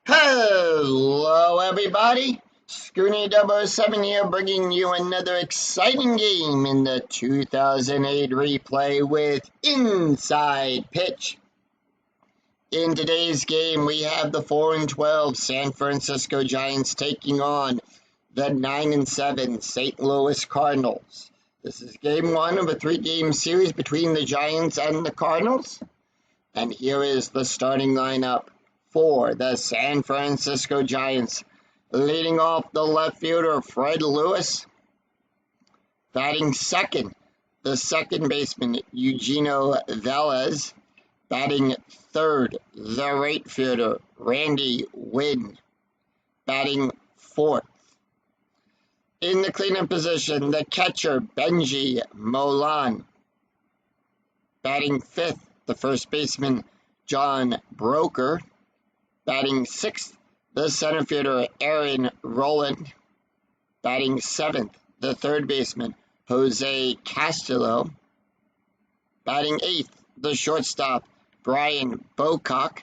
Hello, everybody. Scooty007 here, bringing you another exciting game in the 2008 replay with Inside Pitch. In today's game, we have the 4-12 San Francisco Giants taking on the 9-7 St. Louis Cardinals. This is game one of a three-game series between the Giants and the Cardinals. And here is the starting lineup for the San Francisco Giants. Leading off, the left fielder, Fred Lewis. Batting second, the second baseman, Eugenio Velez. Batting third, the right fielder, Randy Winn. Batting fourth. In the cleanup position, the catcher, Benji Molan. Batting fifth, the first baseman, John Broker. Batting sixth, the center fielder, Aaron Rowland. Batting seventh, the third baseman, Jose Castillo. Batting eighth, the shortstop, Brian Bocock.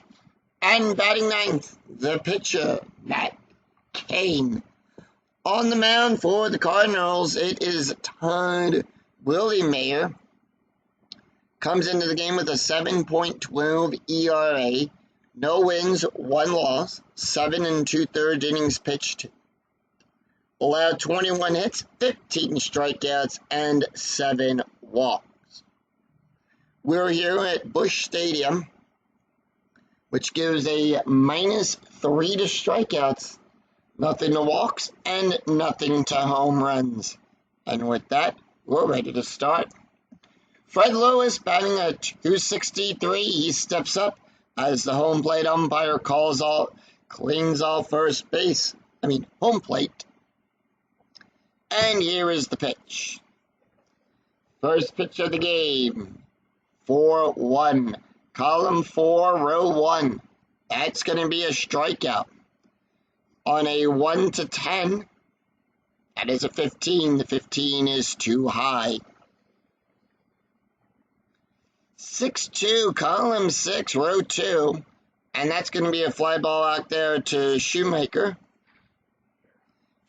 And batting ninth, the pitcher, Matt Cain. On the mound for the Cardinals, it is Todd Williemayer. Comes into the game with a 7.12 ERA. No wins, one loss, 7 2/3 innings pitched. Allowed 21 hits, 15 strikeouts, and 7 walks. We're here at Busch Stadium, which gives a -3 to strikeouts, nothing to walks, and nothing to home runs. And with that, we're ready to start. Fred Lewis batting at .263. He steps up as the home plate umpire cleans all first base. Home plate. And here is the pitch. First pitch of the game. 4-1. Column 4, row 1. That's going to be a strikeout. On a 1 to 10, that is a 15. The 15 is too high. 6-2, column 6, row 2, and that's going to be a fly ball out there to Shoemaker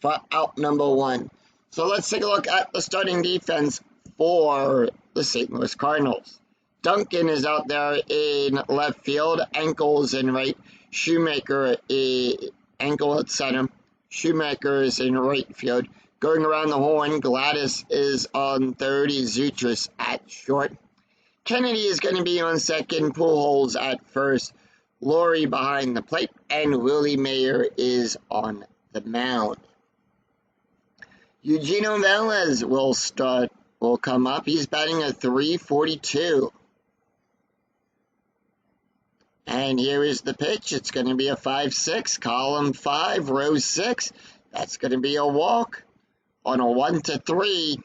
for out number 1. So let's take a look at the starting defense for the St. Louis Cardinals. Duncan is out there in left field, Ankles in right, Shoemaker Ankle at center, Shoemaker is in right field. Going around the horn, Gladys is on third, Zutris at short. Kennedy is going to be on second, Pujols at first, Laurie behind the plate, and Williemayer is on the mound. Eugenio Velez will come up. He's batting a .342. And here is the pitch. It's going to be a 5-6, column 5, row 6. That's going to be a walk. On a 1 to 3,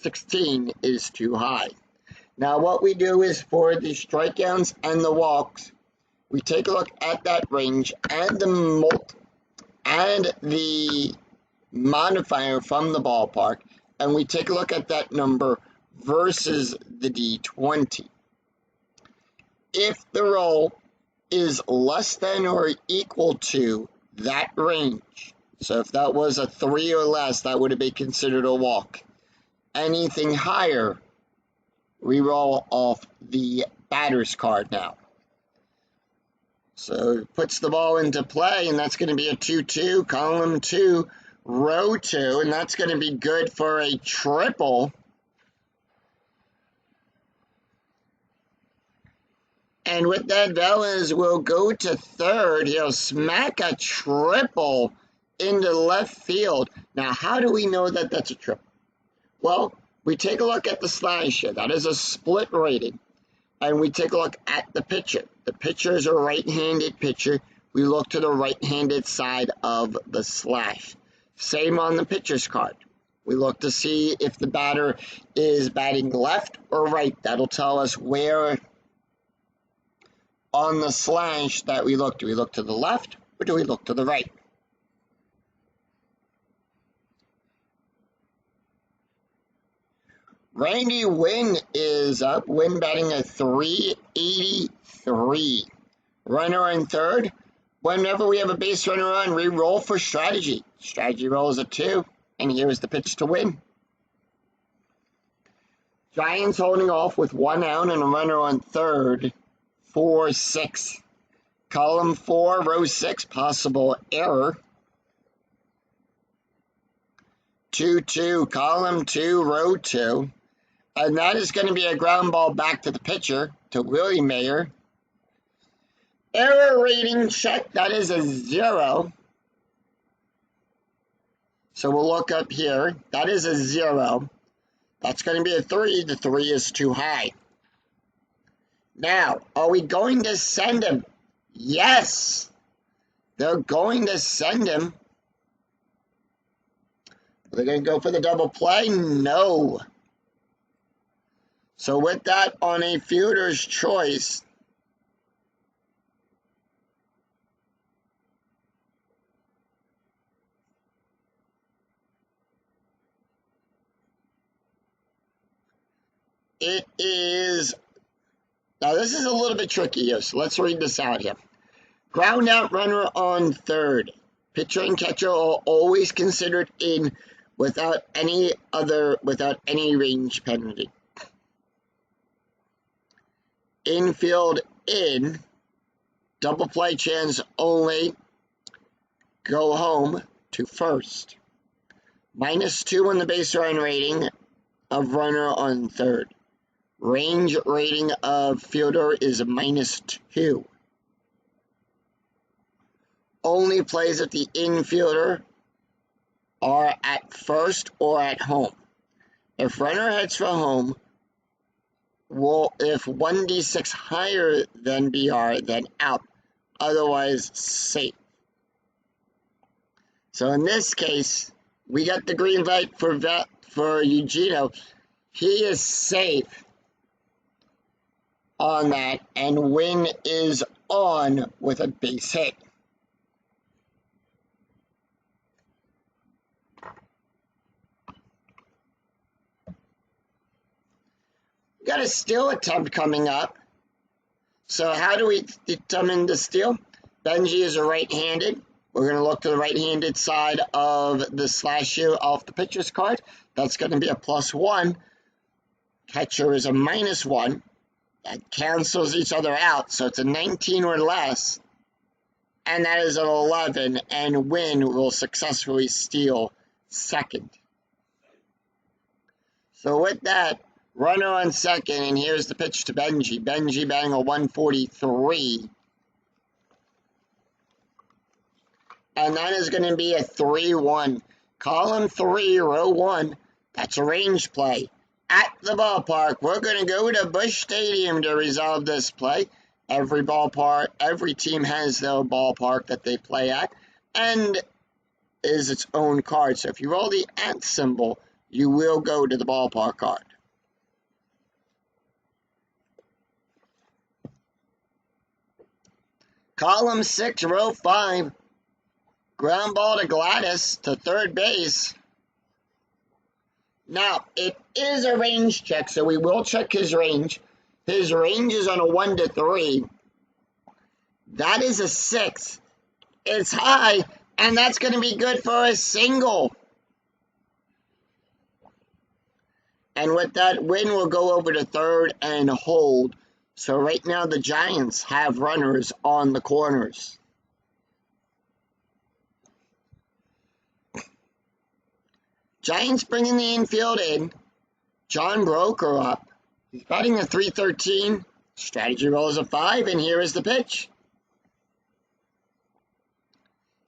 16 is too high. Now what we do is for the strikeouts and the walks, we take a look at that range and the modifier from the ballpark, and we take a look at that number versus the D20. If the roll is less than or equal to that range, so if that was a 3 or less, that would have been considered a walk. Anything higher, we roll off the batter's card now. So it puts the ball into play, and that's going to be a 2-2, column 2, row 2, and that's going to be good for a triple. And with that, Velez will go to third. He'll smack a triple into left field. Now, how do we know that that's a triple? Well, we take a look at the slash here. That is a split rating. And we take a look at the pitcher. The pitcher is a right-handed pitcher. We look to the right-handed side of the slash. Same on the pitcher's card. We look to see if the batter is batting left or right. That'll tell us where on the slash that we look. Do we look to the left or do we look to the right? Randy Winn is up. Winn batting a .383. Runner in third. Whenever we have a base runner on, we roll for strategy. Strategy rolls a 2, and here's the pitch to win. Giants holding off with 1 out and a runner on third. 4-6. Column 4, row 6, possible error. 2-2, column 2, row 2. And that is going to be a ground ball back to the pitcher, to Willie Mayer. Error rating check, that is a 0. So we'll look up here. That is a 0. That's going to be a 3. The 3 is too high. Now, are we going to send him? Yes. They're going to send him. Are they going to go for the double play? No. So with that, on a fielder's choice, it is, now this is a little bit tricky here, so let's read this out here. Ground out runner on third. Pitcher and catcher are always considered in without any range penalty. Infield in, double play chance only, go home to first. -2 on the base run rating of runner on third. Range rating of fielder is a -2. Only plays if the infielder are at first or at home. If runner heads for home, if 1d6 higher than BR, then out. Otherwise, safe. So in this case, we got the green light for Eugenio. He is safe on that, and Win is on with a base hit. Got a steal attempt coming up. So how do we determine the steal? Benji is a right-handed. We're going to look to the right-handed side of the slash U off the pitcher's card. That's going to be a +1. Catcher is a -1. That cancels each other out, so it's a 19 or less. And that is an 11, and Win will successfully steal second. So with that, runner on second, and here's the pitch to Benji. Benji bang a 143. And that is going to be a 3-1. Column 3, row 1. That's a range play. At the ballpark, we're going to go to Busch Stadium to resolve this play. Every team has their ballpark that they play at, and is its own card. So if you roll the @ symbol, you will go to the ballpark card. Column 6, row 5. Ground ball to Gladys to third base. Now, it is a range check, so we will check his range. His range is on a 1 to 3. That is a 6. It's high, and that's going to be good for a single. And with that, Win will go over to third and hold. So right now, the Giants have runners on the corners. Giants bringing the infield in. John Broker up. He's batting a .313. Strategy roll is a 5, and here is the pitch.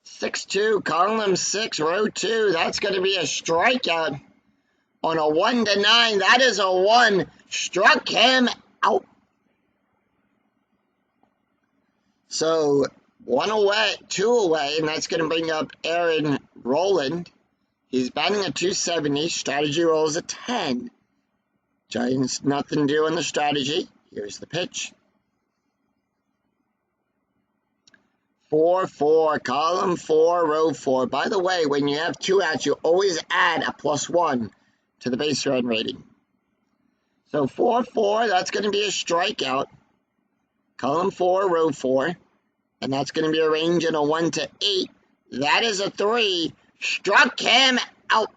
6-2, column 6, row 2. That's going to be a strikeout on a 1 to 9. That is a 1. Struck him out. So 1 away, 2 away, and that's going to bring up Aaron Rowland. He's batting a .270. Strategy roll is a 10. Giants nothing to do on the strategy. Here's the pitch. 4-4, column 4, row 4. By the way, when you have 2 outs, you always add a +1 to the base run rating. So 4-4, that's going to be a strikeout. Column 4, row 4. and that's going to be a range in a 1 to 8. That is a 3. Struck him out.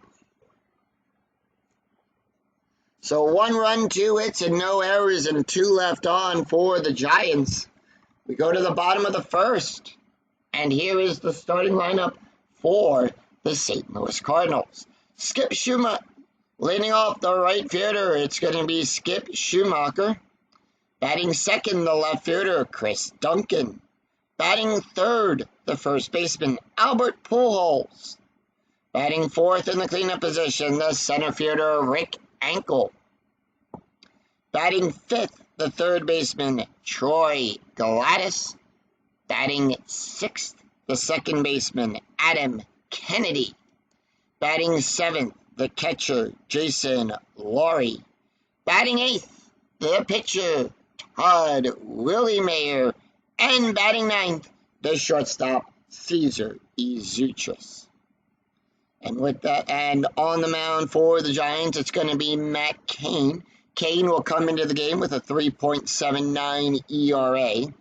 So 1 run, 2 hits, and no errors, and 2 left on for the Giants. We go to the bottom of the first, and here is the starting lineup for the St. Louis Cardinals. Skip Schumacher, leading off the right fielder, it's going to be Skip Schumacher. Batting second, the left fielder, Chris Duncan. Batting third, the first baseman, Albert Pujols. Batting fourth in the cleanup position, the center fielder, Rick Ankel. Batting fifth, the third baseman, Troy Gladys. Batting sixth, the second baseman, Adam Kennedy. Batting seventh, the catcher, Jason Laurie. Batting eighth, the pitcher, Todd Willie Mayer. And batting ninth, the shortstop, Cesar Izuchis. And with that, and on the mound for the Giants, it's going to be Matt Cain. Cain will come into the game with a 3.79 ERA.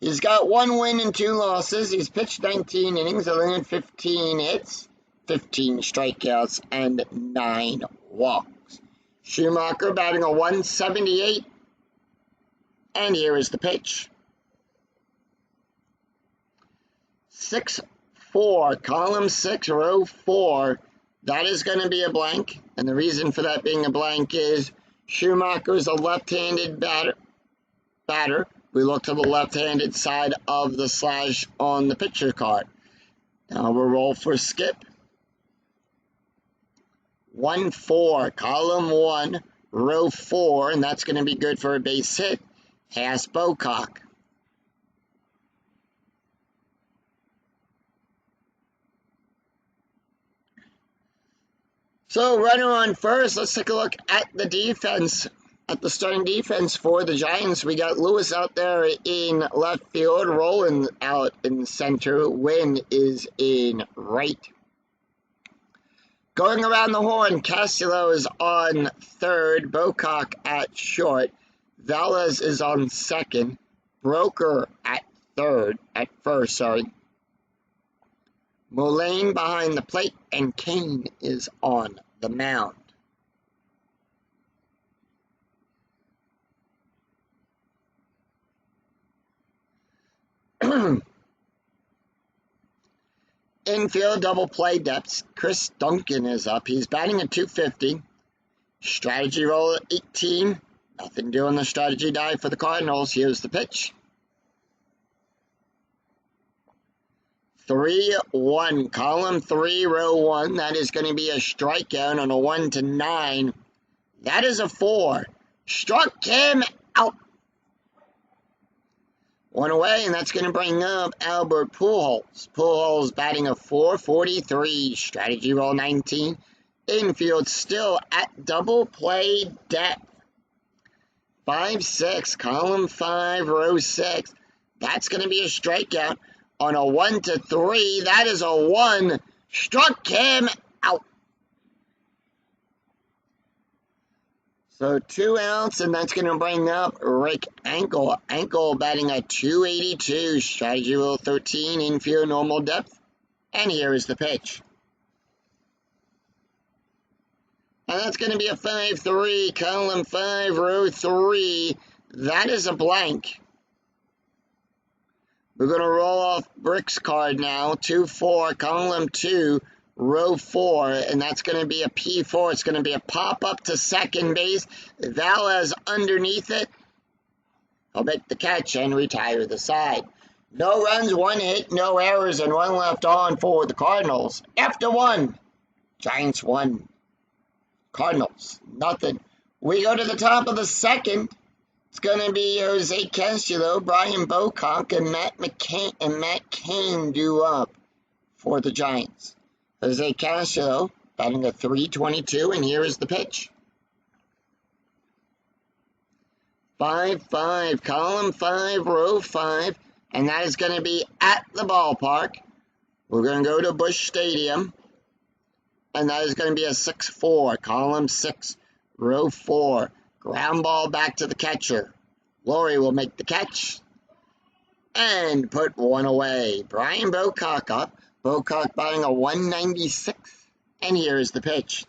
He's got 1 win and 2 losses. He's pitched 19 innings, allowed 15 hits, 15 strikeouts, and 9 walks. Schumacher batting a 178. And here is the pitch. 6-4, column 6, row 4. That is going to be a blank. And the reason for that being a blank is Schumacher is a left-handed batter. We look to the left-handed side of the slash on the picture card. Now we'll roll for Skip. 1-4, column 1, row 4, and that's going to be good for a base hit. Haas Bocock. So runner on first, let's take a look at the defense. At the starting defense for the Giants, we got Lewis out there in left field, Roland out in center, Wynn is in right. Going around the horn, Castelo is on third, Bocock at short, Velez is on second, Broker at first. Mullane behind the plate, and Cain is on the mound. Infield double play depths. Chris Duncan is up. He's batting at 250. Strategy roll at 18. Nothing doing the strategy dive for the Cardinals. Here's the pitch. 3-1, column 3, row 1. That is going to be a strikeout on a 1 to 9. That is a 4. Struck him out. 1 away, and that's going to bring up Albert Pujols. Pujols batting a 443, strategy roll 19. Infield still at double play depth. 5-6, column 5, row 6. That's going to be a strikeout on a 1 to 3. That is a 1. Struck him out. So 2 outs, and that's going to bring up Rick Ankel. Ankel batting a 282, strategy roll 13, infield normal depth. And here is the pitch. And that's going to be a 5-3, column 5, row 3. That is a blank. We're going to roll off Brick's card now. 2-4, column 2, row 4. And that's going to be a P4. It's going to be a pop-up to second base. Velez underneath it. He'll make the catch and retire the side. No runs, 1 hit, no errors, and 1 left on for the Cardinals. After 1, Giants 1. Cardinals, nothing. We go to the top of the second. It's going to be Jose Castelo, Brian Bocock, and Matt Cain due up for the Giants. Jose Castelo batting a 322, and here is the pitch. 5-5, column 5, row 5, and that is going to be at the ballpark. We're going to go to Busch Stadium. And that is going to be a 6-4, column 6, row 4. Ground ball back to the catcher. Laurie will make the catch. and put one away. Brian Bocock up. Bocock batting a 196, and here's the pitch.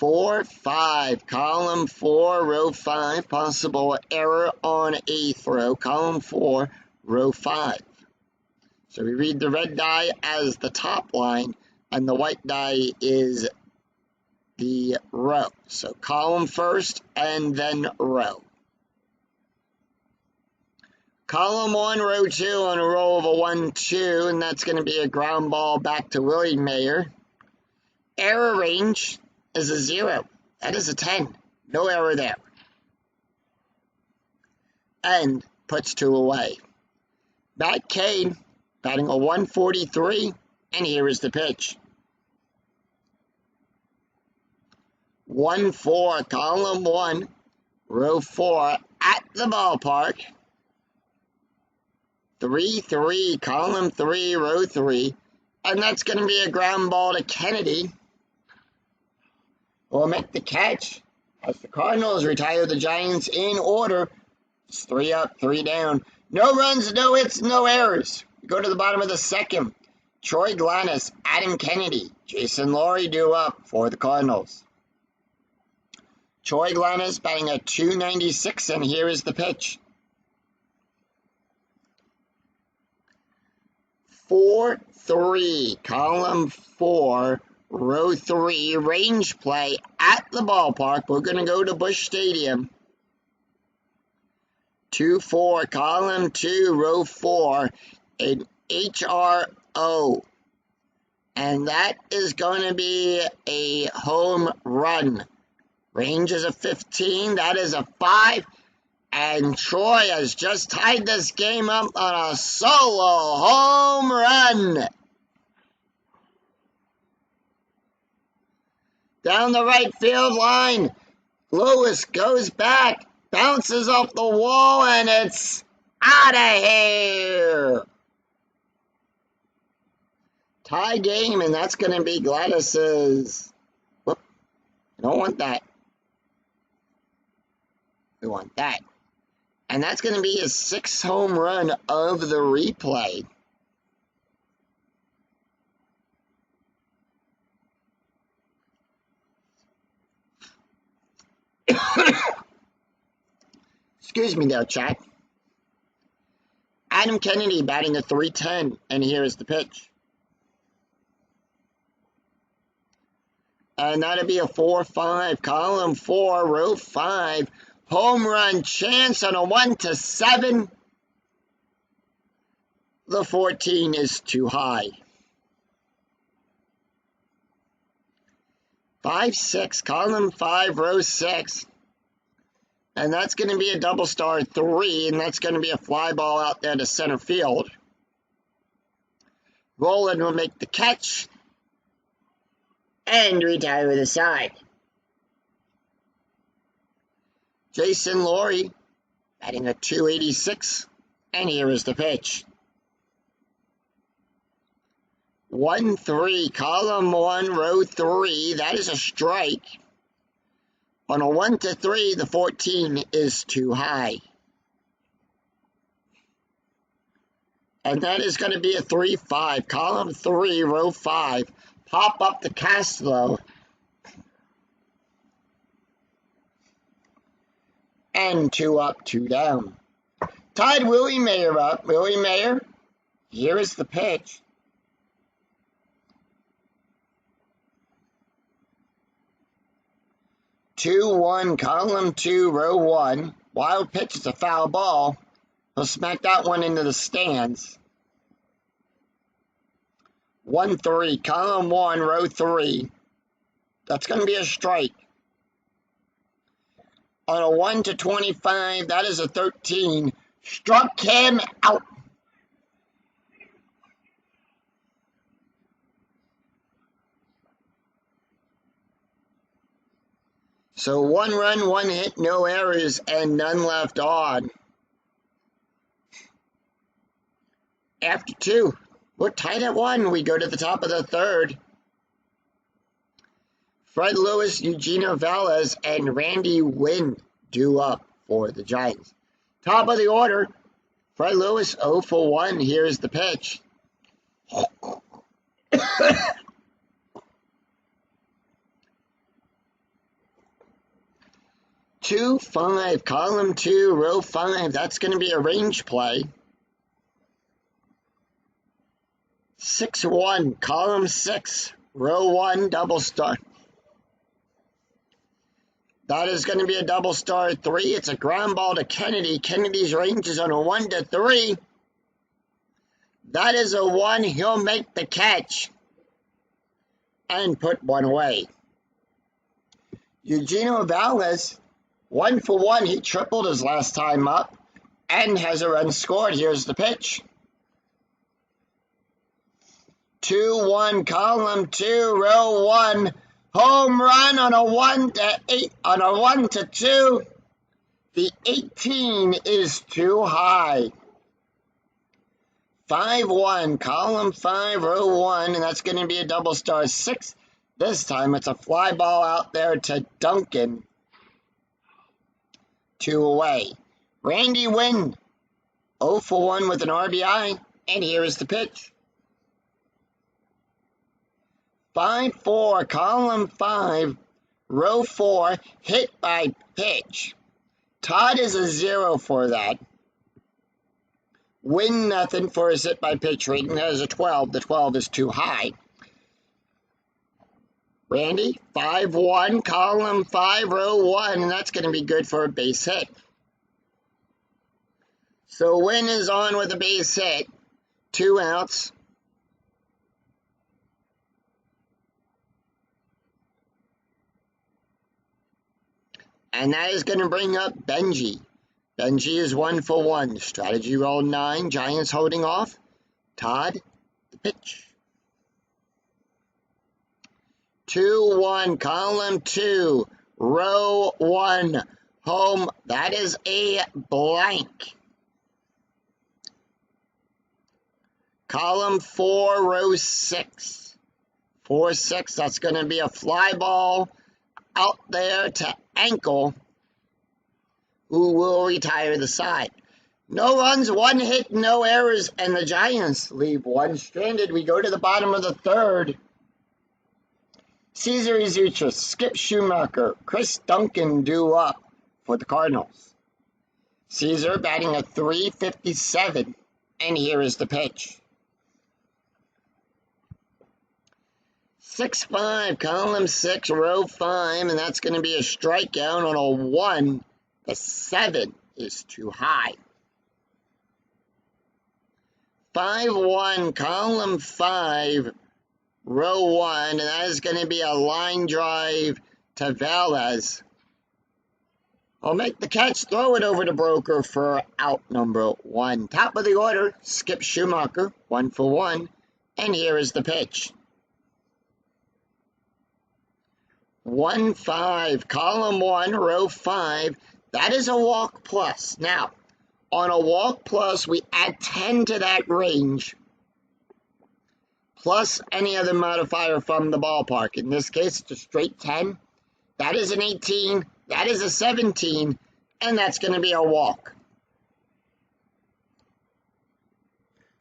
4-5, column 4, row 5, possible error on 8th row, column 4, row 5. So we read the red die as the top line, and the white die is the row. So column first, and then row. Column 1, row 2 on a roll of a 1-2, and that's going to be a ground ball back to Willie Mayer. Error range is a 0. That is a 10. No error there. And puts 2 away. Matt Cain batting a 143, and here is the pitch. 1-4, column 1, row 4 at the ballpark. 3-3, column 3, row 3, and that's going to be a ground ball to Kennedy. Will make the catch as the Cardinals retire the Giants in order. It's 3 up, 3 down. No runs, no hits, no errors. We go to the bottom of the second. Troy Glanis, Adam Kennedy, Jason Laurie due up for the Cardinals. Troy Glanis batting a 296, and here is the pitch. 4-3, column 4, row 3, range play at the ballpark. We're going to go to Busch Stadium. 2-4, column 2, row 4, an HRO. And that is going to be a home run. Range is a 15, that is a 5. And Troy has just tied this game up on a solo home run. Down the right field line, Lewis goes back, bounces off the wall, and it's out of here. Tie game, and that's going to be Gladys's. Whoop, I don't want that. We want that. And that's going to be his 6th home run of the replay. Excuse me there, chat. Adam Kennedy batting a 310, and here is the pitch. And that'll be a 4-5, column 4, row 5. Home run chance on a 1-7. The 14 is too high. 5-6, column 5, row 6. And that's going to be a double star 3, and that's going to be a fly ball out there to center field. Roland will make the catch and retire the side. Jason Laurie batting a 286, and here is the pitch. 1-3, column 1, row 3, that is a strike. On a 1-3, the 14 is too high. And that is going to be a 3-5, column 3, row 5. Pop up the Castro. And 2 up, 2 down. Tied Willie Mayer up. Willie Mayer, here is the pitch. Two-one, column 2, row 1. Wild pitch is a foul ball. He'll smack that one into the stands. 1-3, column 1, row 3. That's going to be a strike. On a 1-25, that is a 13. Struck him out. So 1 run, 1 hit, no errors, and none left on. After 2, we're tied at 1. We go to the top of the 3rd. Fred Lewis, Eugenio Velez, and Randy Wynn due up for the Giants. Top of the order, Fred Lewis, 0 for 1. Here's the pitch. 2-5, column 2, row 5. That's going to be a range play. 6-1, column 6, row 1, double star. That is going to be a double star 3. It's a ground ball to Kennedy. Kennedy's range is on a 1-3. That is a 1. He'll make the catch and put one away. Eugenio Valles, 1 for 1. He tripled his last time up and has a run scored. Here's the pitch. 2-1, column 2, row 1. Home run on a 1-8, on a 1-2. The 18 is too high. 5-1, column 5, row 1, and that's going to be a double star 6. This time it's a fly ball out there to Duncan. 2 away. Randy Wynn, 0 for 1 with an RBI, and here is the pitch. 5-4, column 5, row 4, hit by pitch. Todd is a 0 for that. Win nothing for his hit by pitch rating. That is a 12. The 12 is too high. Randy, 5-1, column 5, row 1, and that's going to be good for a base hit. So Win is on with a base hit. 2 outs. And that is going to bring up Benji. Benji is 1 for 1. Strategy roll 9. Giants holding off. Todd, the pitch. 2-1, column 2, row 1, home. That is a blank. Column 4, row 6. 4-6, that's going to be a fly ball out there to Ankle, who will retire the side. No runs, 1 hit, no errors, and the Giants leave 1 stranded. We go to the bottom of the 3rd. Cesar Izuchis, Skip Schumacher, Chris Duncan due up for the Cardinals. Cesar batting a .357, and here is the pitch. 6-5, column 6, row 5, and that's going to be a strikeout on a 1. The 7 is too high. 5-1, column 5, row 1, and that is going to be a line drive to Valles. I'll make the catch, throw it over to Broker for out number 1. Top of the order, Skip Schumacher, 1 for 1, and here is the pitch. 1-5, column 1, row 5. That is a walk plus. Now, on a walk plus, we add 10 to that range, plus any other modifier from the ballpark. In this case, it's a straight 10. That is an 18. That is a 17. And that's going to be a walk.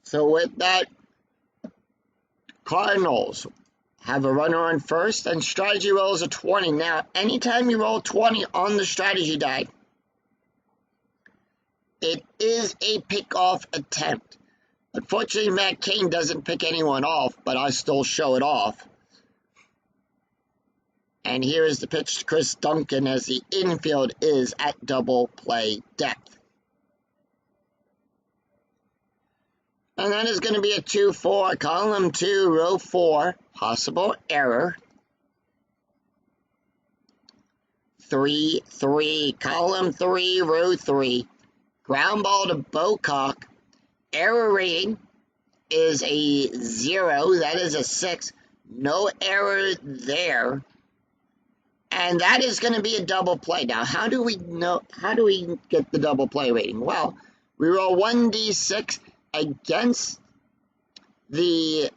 So with that, Cardinals have a runner on first, and strategy rolls a 20. Now, anytime you roll 20 on the strategy die, it is a pick-off attempt. Unfortunately, Matt Cain doesn't pick anyone off, but I still show it off. And here is the pitch to Chris Duncan as the infield is at double play depth. And that is going to be a 2-4, column 2, row 4, possible error. 3-3, column 3, row 3, ground ball to Bocock. Error rating is a 0, that is a 6. No error there. And that is going to be a double play. Now, how do we get the double play rating? Well, we roll 1d6 against the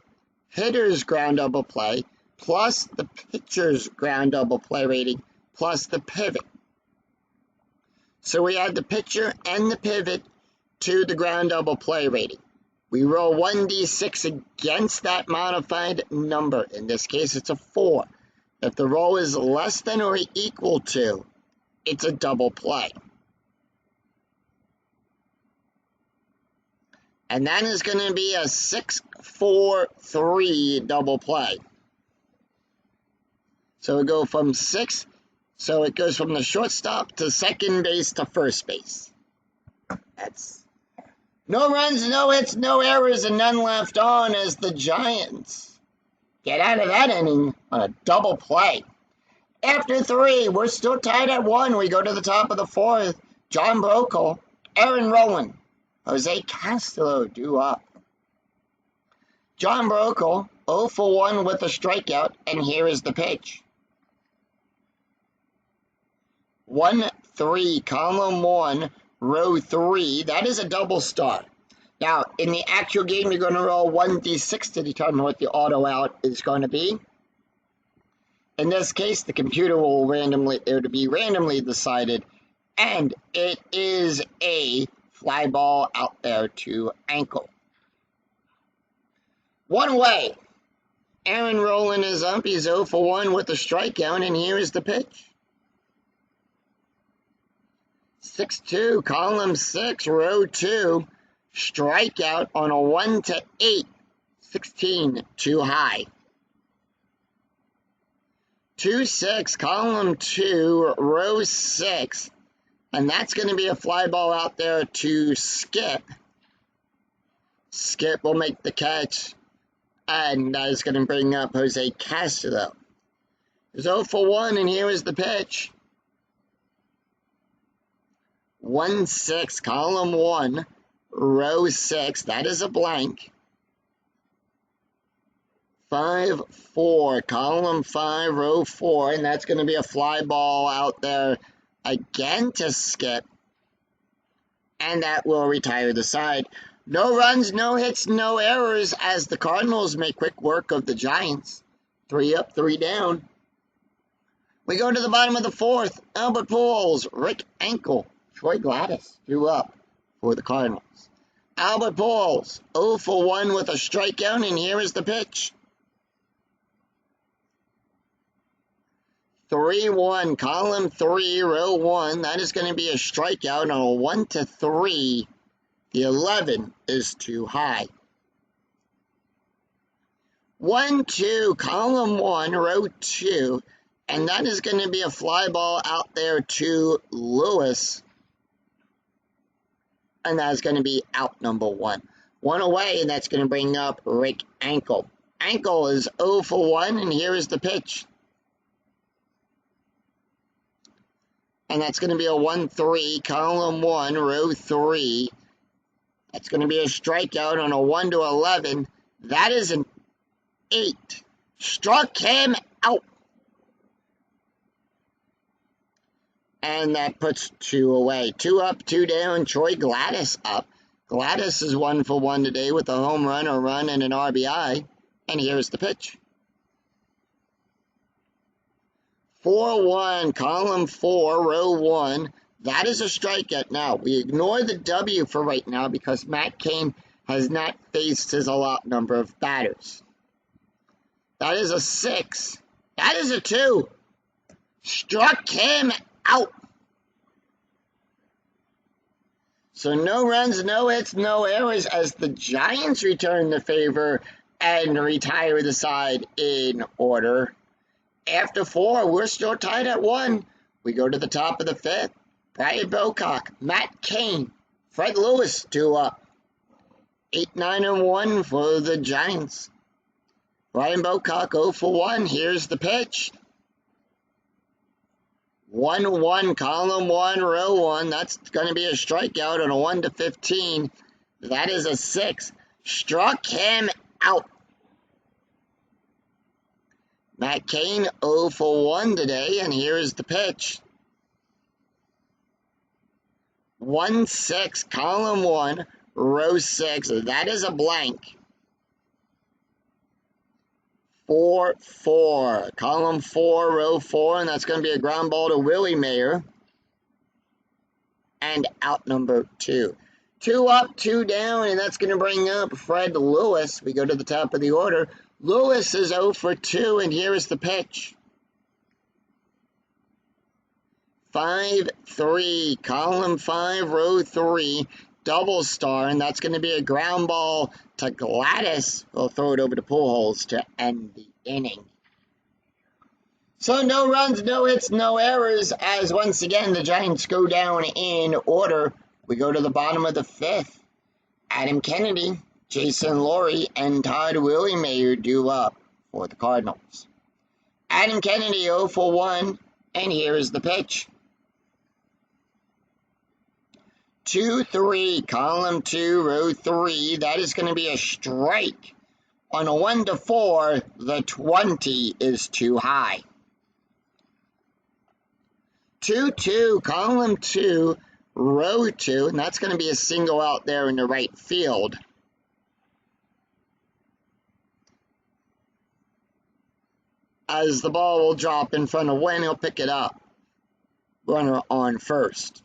hitter's ground double play, plus the pitcher's ground double play rating, plus the pivot. So we add the pitcher and the pivot to the ground double play rating. We roll 1d6 against that modified number. In this case, it's a 4. If the roll is less than or equal to, it's a double play. And that is going to be a 6-4-3 double play. So we go from 6, so it goes from the shortstop to second base to first base. That's no runs, no hits, no errors, and none left on as the Giants get out of that inning on a double play. After 3, we're still tied at 1. We go to the top of the 4th. John Brokaw, Aaron Rowland, Jose Castillo due up. John Brokaw, 0 for 1 with a strikeout, and here is the pitch. 1-3, column 1, row 3. That is a double start. Now, in the actual game, you're going to roll 1d6 to determine what the auto out is going to be. In this case, the computer will be randomly decided, and it is a fly ball out there to ankle. One away. Aaron Rowland is up. He's 0 for 1 with a strikeout, and here is the pitch. 6-2, column 6, row 2. Strikeout on a 1-8. 16, too high. 2-6, column 2, row 6. And that's going to be a fly ball out there to Skip. Skip will make the catch. And that is going to bring up Jose Castillo. He's 0 for 1, and here is the pitch. 1-6, column 1, row 6. That is a blank. 5-4, column 5, row 4. And that's going to be a fly ball out there again to Skip. And that will retire the side. No runs, no hits, no errors as the Cardinals make quick work of the Giants. 3 up, 3 down. We go to the bottom of the 4th. Albert Pujols, Rick Ankle, Troy Gladys drew up for the Cardinals. Albert Pujols, 0 for 1 with a strikeout, and here is the pitch. 3-1, column 3, row 1. That is going to be a strikeout on a 1-3. The 11 is too high. 1-2, column 1, row 2. And that is going to be a fly ball out there to Lewis. And that is going to be out number 1. 1 away, and that's going to bring up Rick Ankle. Ankle is 0 for 1, and here is the pitch. And that's going to be a 1-3, column 1, row 3. That's going to be a strikeout on a 1-11. That is an 8. Struck him out. And that puts 2 away. 2 up, 2 down. Troy Gladys up. Gladys is 1 for 1 today with a home run, a run, and an RBI. And here's the pitch. 4-1, column 4, row 1. That is a strikeout. Now, we ignore the W for right now because Matt Cain has not faced his allotted number of batters. That is a 6. That is a 2. Struck him out. So no runs, no hits, no errors as the Giants return the favor and retire the side in order. After 4, we're still tied at 1. We go to the top of the 5th. Brian Bocock, Matt Cain, Fred Lewis, 2 up. 8-9-1 for the Giants. Brian Bocock, 0 for 1. Here's the pitch. 1-1, column 1, row 1. That's going to be a strikeout on a 1-15. That is a 6. Struck him out. Matt Cain, 0 for 1 today, and here is the pitch. 1-6, column 1, row 6. That is a blank. 4-4, column 4, row 4, and that's going to be a ground ball to Willie Mayer. and out number 2. 2 up, 2 down, and that's going to bring up Fred Lewis. We go to the top of the order. Lewis is 0 for 2, and here is the pitch. 5-3, column 5, row 3, double star, and that's going to be a ground ball to Gladys. We'll throw it over to Pujols to end the inning. So no runs, no hits, no errors, as once again the Giants go down in order. We go to the bottom of the 5th. Adam Kennedy, Jason Laurie, and Todd Williemayer due up for the Cardinals. Adam Kennedy 0 for 1, and here is the pitch. 2-3, column 2, row 3. That is going to be a strike. On a 1-4, the 20 is too high. 2-2, column 2, row 2, and that's going to be a single out there in the right field. As the ball will drop in front of Wynn, he'll pick it up. Runner on first.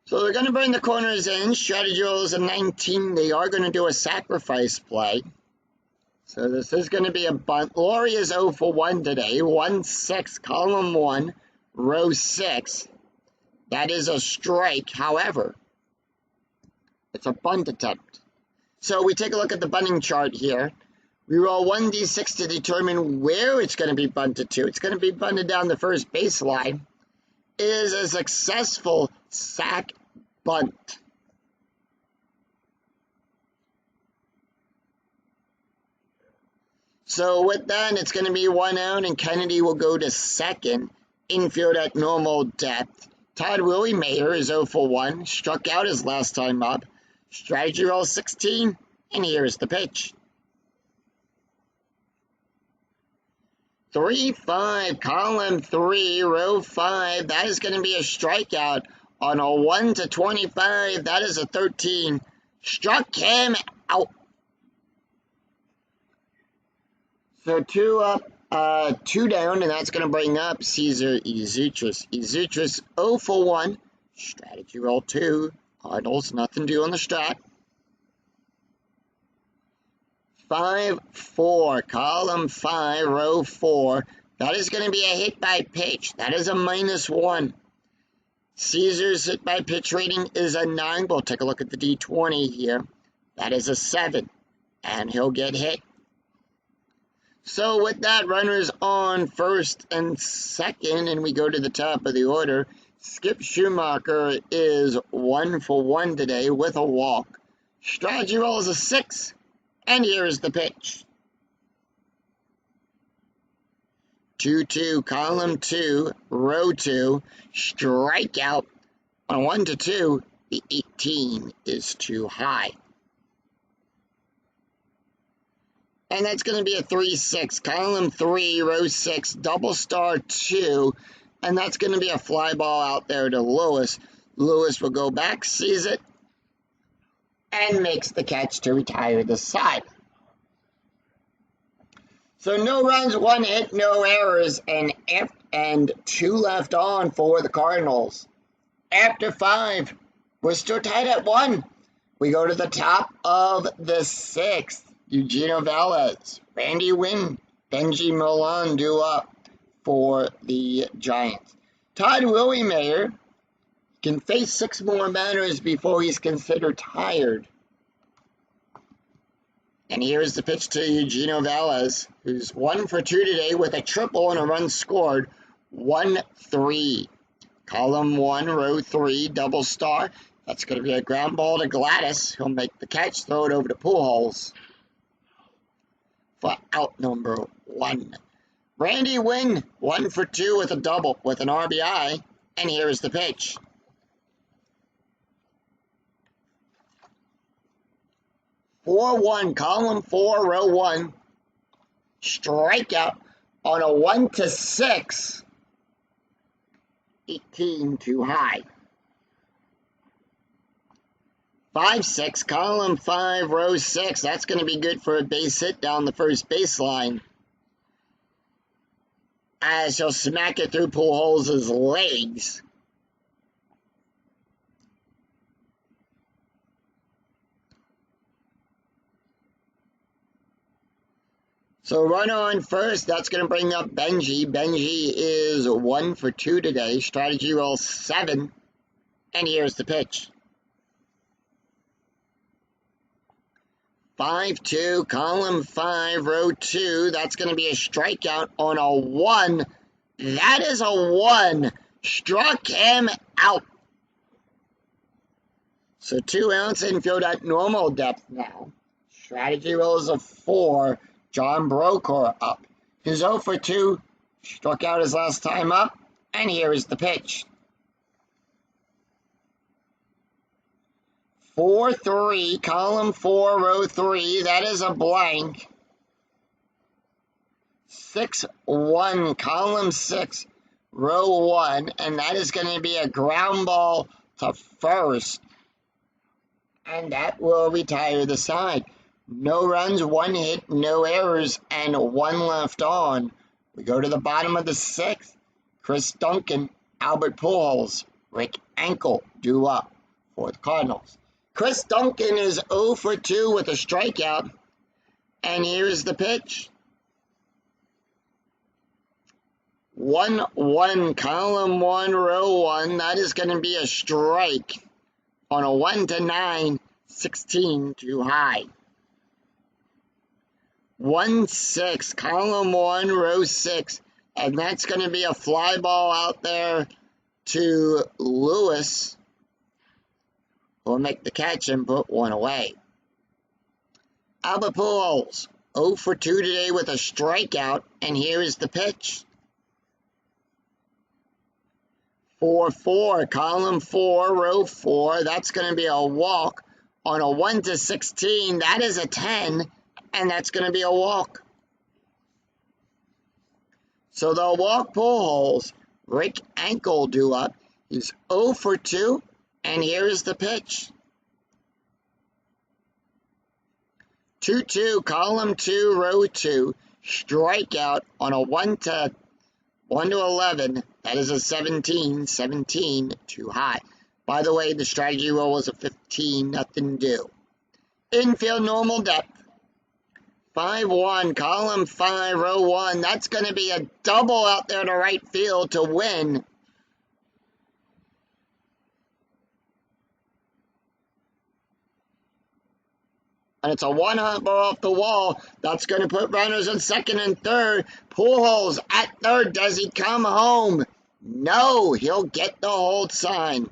So they're going to bring the corners in. Strategy roll is a 19. They are going to do a sacrifice play. So this is going to be a bunt. Laurie is 0 for 1 today. 1-6, column 1, row 6. That is a strike. However, it's a bunt attempt. So we take a look at the bunting chart here. We roll 1d6 to determine where it's going to be bunted to. It's going to be bunted down the first baseline. It is a successful sac bunt. So with that, it's going to be 1 out, and Kennedy will go to second. Infield at normal depth. Todd Williemayer is 0 for 1. Struck out his last time up. Strategy roll 16, and here's the pitch. 3-5, column 3, row 5. That is going to be a strikeout. On a 1-25, that is a 13. Struck him out. So 2 up, 2 down, and that's going to bring up Cesar Izutris. Izutris 0 for 1. Strategy roll 2. Cardinals, nothing to do on the strat. 5-4, column 5, row 4. That is going to be a hit by pitch. That is a -1. Caesar's hit by pitch rating is a 9. We'll take a look at the D20 here. That is a 7, and he'll get hit. So with that, runners on first and second, and we go to the top of the order. Skip Schumacher is 1 for 1 today with a walk. Strategy roll is a 6, and here is the pitch. 2-2, column 2, row 2, strikeout. On 1-2, the 18 is too high. And that's going to be a 3-6, column 3, row 6, double star 2. And that's going to be a fly ball out there to Lewis. Lewis will go back, sees it, and makes the catch to retire the side. So no runs, 1 hit, no errors, and 2 left on for the Cardinals. After 5, we're still tied at 1. We go to the top of the 6th. Eugenio Velez, Randy Wynn, Benji Milan due up for the Giants. Todd Williemayer can face 6 more batters before he's considered tired. And here's the pitch to Eugenio Velez, who's 1 for 2 today with a triple and a run scored. 1-3. Column 1, row 3, double star. That's going to be a ground ball to Gladys. He'll make the catch, throw it over to Pujols for out number 1. Randy Wynn, 1 for 2 with a double, with an RBI. And here is the pitch. 4-1, column 4, row 1. Strikeout on a 1-6. 18 too high. 5-6, column 5, row 6. That's going to be good for a base hit down the first baseline. as he'll smack it through Pujols' legs. So runner on first, that's going to bring up Benji. Benji is 1 for 2 today. Strategy roll 7. And here's the pitch. 5-2, column 5, row 2. That's going to be a strikeout on a 1. That is a 1. Struck him out. So 2 outs, infield at normal depth now. Strategy roll is a 4. John Brokaw up. He's 0 for 2. Struck out his last time up. And here is the pitch. 4-3, column 4, row 3. That is a blank. 6-1, column 6, row 1. And that is going to be a ground ball to first. And that will retire the side. No runs, 1 hit, no errors, and 1 left on. We go to the bottom of the 6th. Chris Duncan, Albert Pujols, Rick Ankel due up for the Cardinals. Chris Duncan is 0 for 2 with a strikeout. And here's the pitch. 1-1, column 1, row 1. That is going to be a strike on a 1-9, 16 too high. 1-6, column 1, row 6, and that's going to be a fly ball out there to Lewis. Will make the catch and put 1 away. Albert Pujols, 0 for 2 today with a strikeout, and here is the pitch. 4-4, column 4, row 4, that's going to be a walk on a 1-16, that is a 10. And that's going to be a walk. So they'll walk Pujols. Rick Ankel due up. He's 0 for 2. And here is the pitch. 2-2, column 2, row 2. Strikeout on a 1-11. That is a 17. 17 too high. By the way, the strategy roll was a 15. Nothing due. Infield normal depth. 5-1, column 5, row 1. That's going to be a double out there to right field to win. And it's a 1-hop ball off the wall. That's going to put runners in second and third. Pujols at third. Does he come home? No, he'll get the hold sign.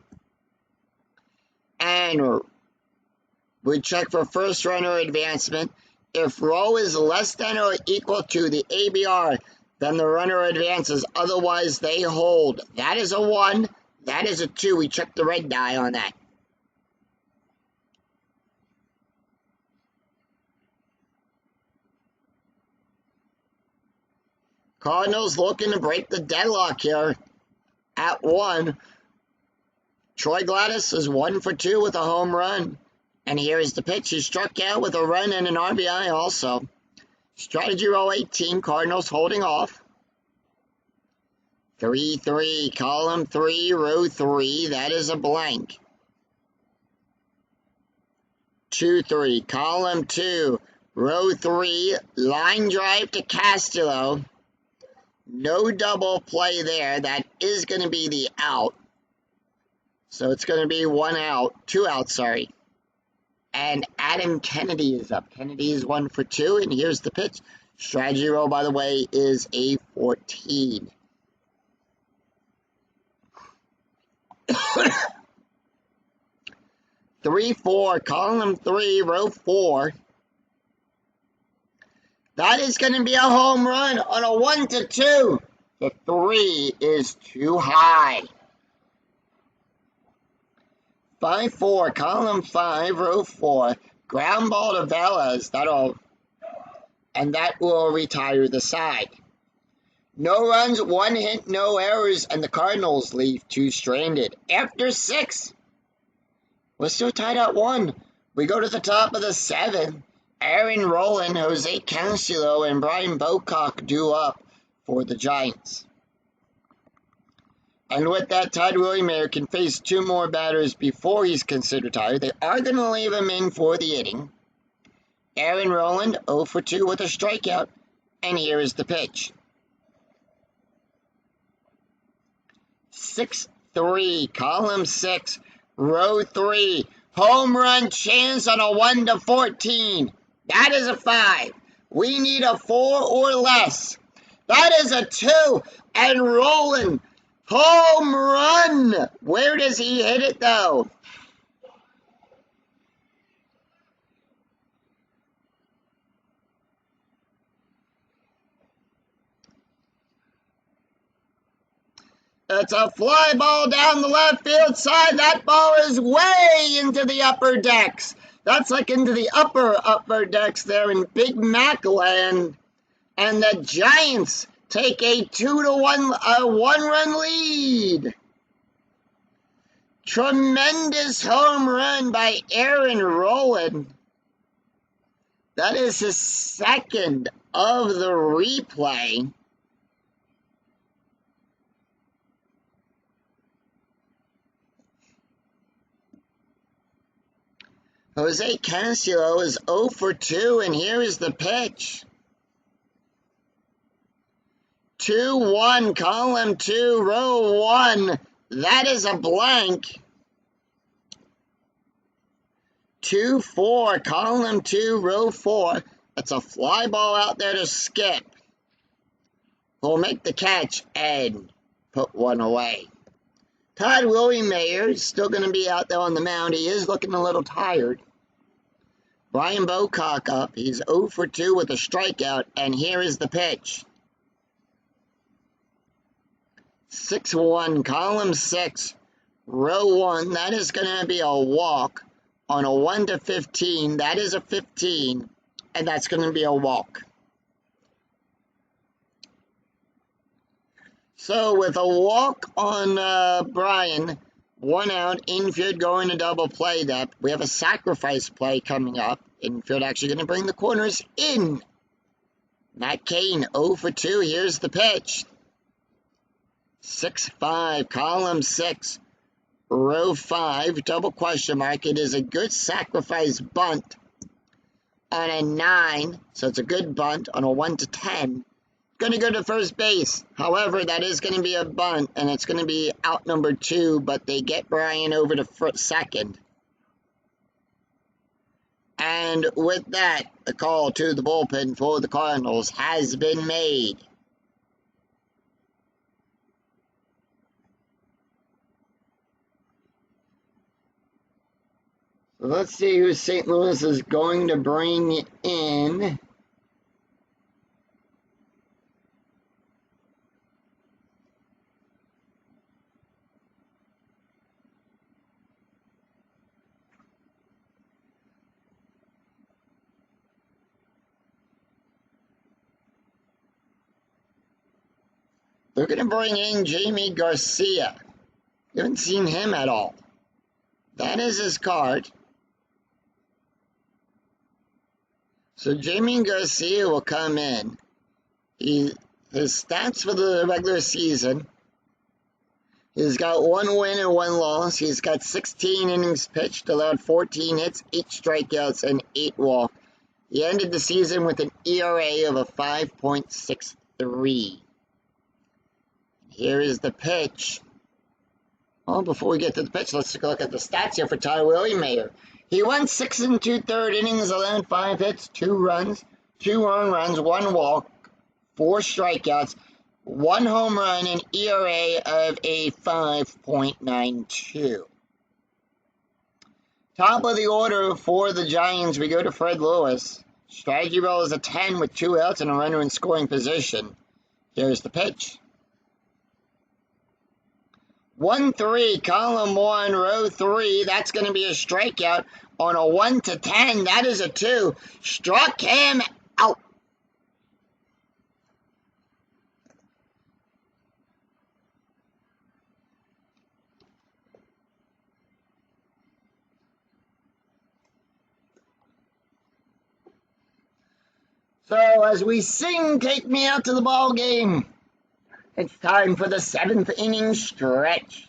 And we check for first runner advancement. If row is less than or equal to the ABR, then the runner advances. Otherwise, they hold. That is a 1. That is a 2. We check the red die on that. Cardinals looking to break the deadlock here at 1. Troy Gladys is 1 for 2 with a home run. And here is the pitch. He struck out with a run and an RBI also. Strategy roll 18, Cardinals holding off. 3-3, column 3, row 3, that is a blank. 2-3, column 2, row 3, line drive to Castillo. No double play there. That is going to be the out. So it's going to be 1 out, 2 outs, sorry. And Adam Kennedy is up. Kennedy is 1 for 2, and here's the pitch. Strategy roll, by the way, is a 14. 3-4, column 3, row 4. That is going to be a home run on a 1-2. The 3 is too high. 5-4, column 5, row 4. Ground ball to Velez. And that will retire the side. No runs, 1 hit, no errors, and the Cardinals leave 2 stranded. After 6, we're still tied at 1. We go to the top of the 7th. Aaron Rowland, Jose Cancello, and Brian Bocock due up for the Giants. And with that, Todd Williemayer can face 2 more batters before he's considered tired. They are going to leave him in for the inning. Aaron Rowland, 0 for 2 with a strikeout. And here is the pitch. 6-3, column 6, row 3. Home run chance on a 1-14. That is a 5. We need a 4 or less. That is a 2. And Rowland, home run. Where does he hit it, though? It's a fly ball down the left field side. That ball is way into the upper decks. That's like into the upper decks there in Big Mac land. And the Giants take a 2-1 one-run lead. Tremendous home run by Aaron Rowland. That is his second of the replay. Jose Canseco is 0 for 2, and here is the pitch. 2-1, column 2, row 1. That is a blank. 2-4, column 2, row 4. That's a fly ball out there to Skip. He'll make the catch and put one away. Todd Williemayer is still going to be out there on the mound. He is looking a little tired. Brian Bocock up. He's 0 for 2 with a strikeout, and here is the pitch. 6-1, column 6, row 1. That is going to be a walk on a 1-15. That is a 15, and that's going to be a walk. So with a walk on Brian, 1 out, infield going to double play depth. We have a sacrifice play coming up. Infield actually going to bring the corners in. Matt Cain, 0 for 2. Here's the pitch. 6-5, column 6, row 5, double question mark. It is a good sacrifice bunt on a 9, so it's a good bunt on a 1-10. Going to go to first base. However, that is going to be a bunt, and it's going to be out number 2, but they get Brian over to second. And with that, the call to the bullpen for the Cardinals has been made. So let's see who St. Louis is going to bring in. They're going to bring in Jamie Garcia. You haven't seen him at all. That is his card. So Jamie Garcia will come in. His stats for the regular season. He's got 1 win and 1 loss. He's got 16 innings pitched, allowed 14 hits, 8 strikeouts, and 8 walks. He ended the season with an ERA of a 5.63. Here is the pitch. Well, before we get to the pitch, let's take a look at the stats here for Todd Williemayer. He went 6 2/3 innings, allowed 5 hits, 2 runs, 2 earned runs, 1 walk, 4 strikeouts, 1 home run, and ERA of a 5.92. Top of the order for the Giants, we go to Fred Lewis. Strategy roll is a 10 with 2 outs and a runner in scoring position. Here's the pitch. 1-3, column 1, row 3. That's going to be a strikeout on a 1-10. That is a 2. Struck him out. So as we sing, take me out to the ball game. It's time for the 7th inning stretch.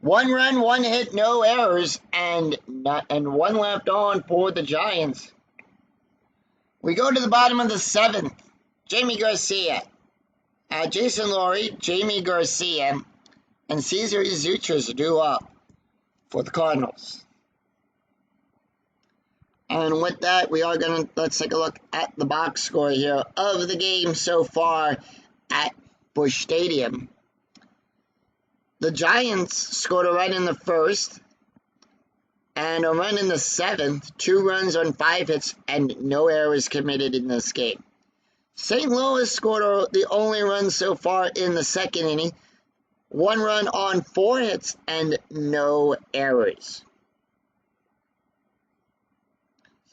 1 run, 1 hit, no errors, and 1 left on for the Giants. We go to the bottom of the 7th. Jamie Garcia, Jason Laurie, Jamie Garcia, and Cesar Zuchas due up for the Cardinals. And with that, let's take a look at the box score here of the game so far at Busch Stadium. The Giants scored a run in the first and a run in the 7th, 2 runs on 5 hits, and no errors committed in this game. St. Louis scored the only run so far in the 2nd inning, 1 run on 4 hits, and no errors.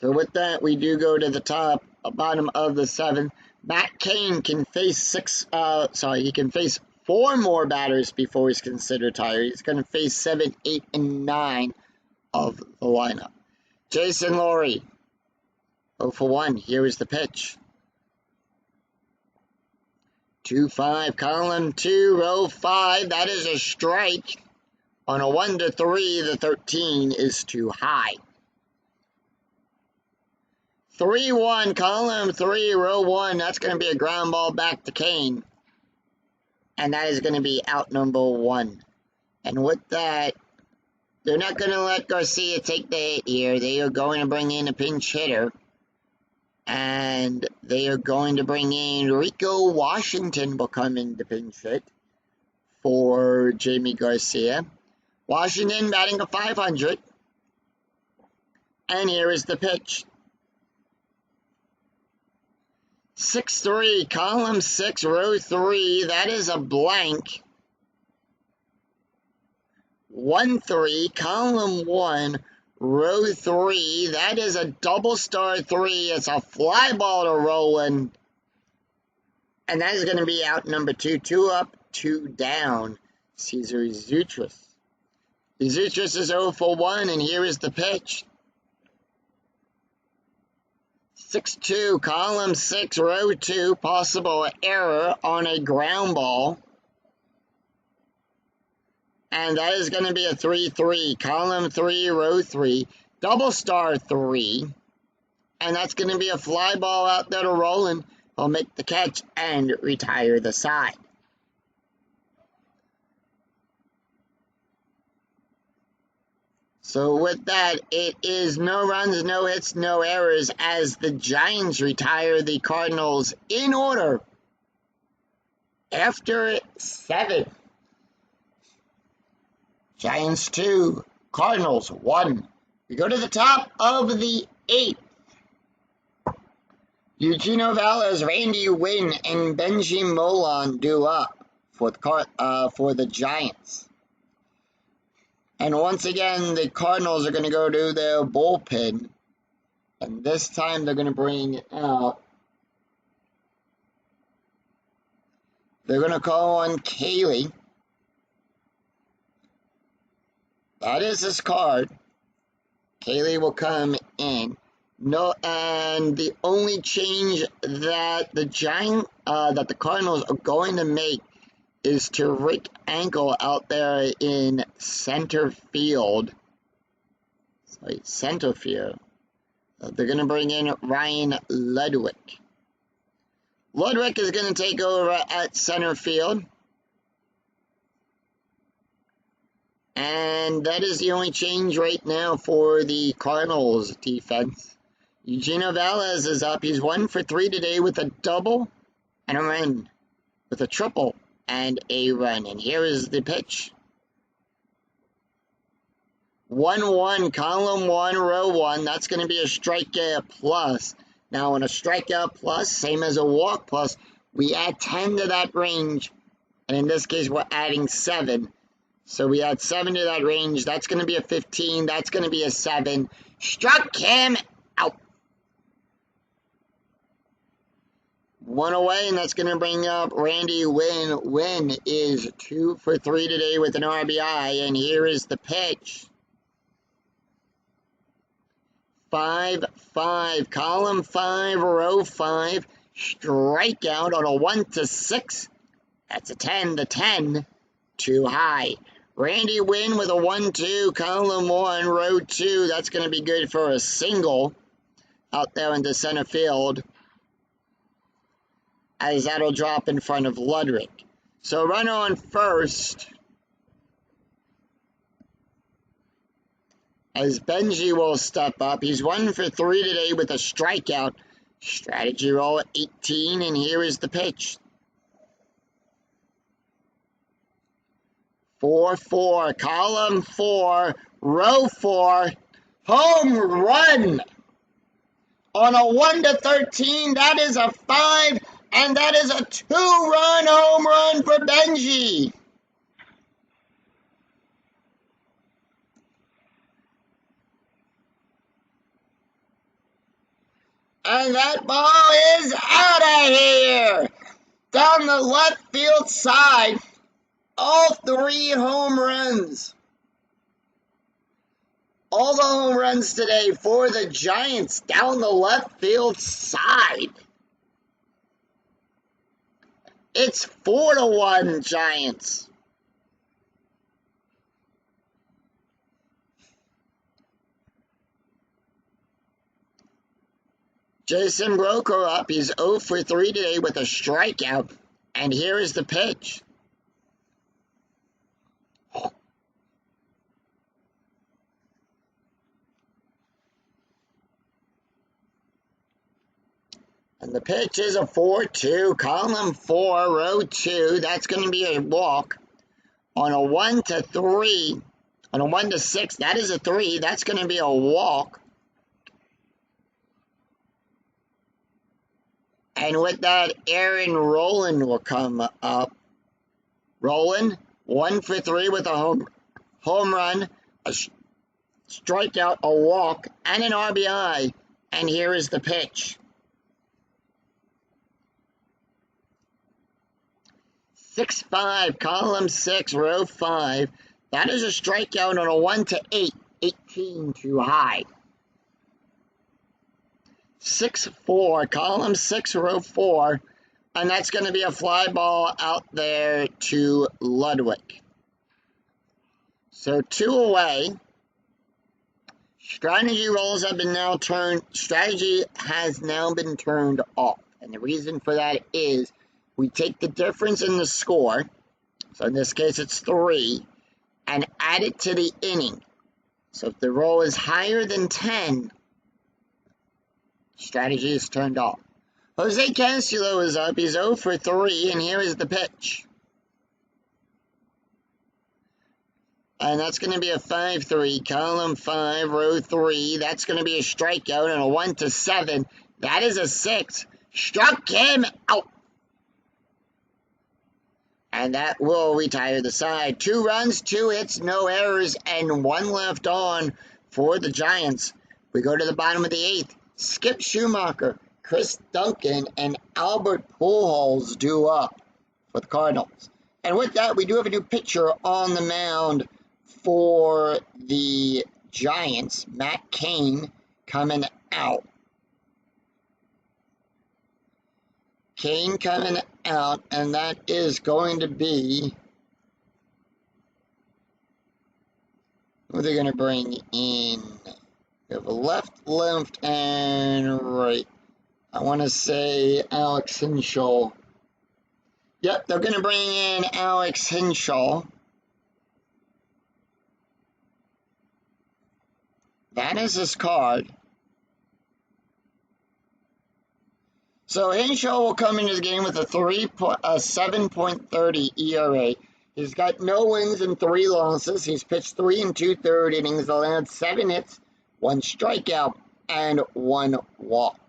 So with that, we do go to the bottom of the 7th. Matt Cain can face he can face 4 more batters before he's considered tired. He's going to face 7, 8, and 9 of the lineup. Jason Laurie, 0 for 1. Here is the pitch. 2-5, column 2, row 5. That is a strike. On a 1-3, the 13 is too high. 3-1, column 3, row 1. That's going to be a ground ball back to Cain. And that is going to be out number 1. And with that, they're not going to let Garcia take the hit here. They are going to bring in a pinch hitter. And they are going to bring in Rico Washington will come in to pinch hit for Jamie Garcia. Washington batting a .500. And here is the pitch. 6-3, column 6, row 3. That is a blank. 1-3, column 1, row 3. That is a double star 3. It's a fly ball to Roland. And that is going to be out number 2. 2 up, 2 down. Cesar Zuchas. Zuchas is 0 for 1, and here is the pitch. 6-2, column 6, row 2, possible error on a ground ball. And that is going to be a 3-3, column 3, row 3, double star 3. And that's going to be a fly ball out there to Roland. He'll make the catch and retire the side. So with that, it is no runs, no hits, no errors as the Giants retire the Cardinals in order after 7. Giants 2, Cardinals 1. We go to the top of the 8th. Eugenio Valles, Randy Wynn, and Benji Molan due up for the Giants. And once again, the Cardinals are going to go to their bullpen. And this time they're going to bring out... They're going to call on Cayley. That is his card. Cayley will come in. No, and the only change that the Cardinals are going to make is to Rick Ankle out there in center field. They're going to bring in Ryan Ludwig. Ludwig is going to take over at center field. And that is the only change right now for the Cardinals defense. Eugenio Valles is up. He's 1 for 3 today with a double and a run. With a triple and a run. And here is the pitch. 1-1, column 1, row 1. That's going to be a strikeout plus. Now, in a strikeout plus, same as a walk plus, we add 10 to that range. And in this case, we're adding 7. So we add 7 to that range. That's going to be a 15. That's going to be a 7. Struck him out. 1 away, and that's going to bring up Randy Wynn. Wynn is 2 for 3 today with an RBI, and here is the pitch. 5-5, column 5, row 5, strikeout on a 1-6, That's a 10. The 10, too high. Randy Wynn with a 1-2, column 1, row 2. That's going to be good for a single out there into center field, as that'll drop in front of Ludwig. So runner on first, as Benji will step up. He's 1 for 3 today with a strikeout. Strategy roll at 18, and here is the pitch. 4-4, column 4, row 4, home run. On a 1-13, that is a 5, and that is a 2-run home run for Benji. And that ball is out of here. Down the left field side. All 3 home runs. All the home runs today for the Giants down the left field side. It's 4-1 Giants. Jason Broker up. He's 0 for 3 today with a strikeout. And here is the pitch. And the pitch is a 4-2, column 4, row 2. That's going to be a walk. On a 1-3, on a 1-6, that is a 3. That's going to be a walk. And with that, Aaron Rowland will come up. Rowland, 1 for 3 with a home run, a strikeout, a walk, and an RBI. And here is the pitch. 6-5, column 6, row 5. That is a strikeout on a 1-8, 18 too high. 6-4, column 6, row 4. And that's going to be a fly ball out there to Ludwig. So 2 away. Strategy rolls have been now turned. Strategy has now been turned off. And the reason for that is we take the difference in the score, so in this case it's 3, and add it to the inning. So if the roll is higher than 10, strategy is turned off. Jose Casulo is up. He's 0 for 3, and here is the pitch. And that's going to be a 5-3, column 5, row 3. That's going to be a strikeout on a 1-7. That is a 6. Struck him out. And that will retire the side. 2 runs, 2 hits, no errors, and 1 left on for the Giants. We go to the bottom of the 8th. Skip Schumacher, Chris Duncan, and Albert Pujols due up for the Cardinals. And with that, we do have a new pitcher on the mound for the Giants. Matt Cain coming out. Cain coming out, and that is going to be, who are they going to bring in? We have a left, and right. I want to say Alex Hinshaw. Yep, they're going to bring in Alex Hinshaw. That is his card. So Hinshaw will come into the game with a 7.30 ERA. He's got no wins and 3 losses. He's pitched 3 2/3 innings, allowed 7 hits, 1 strikeout, and 1 walk.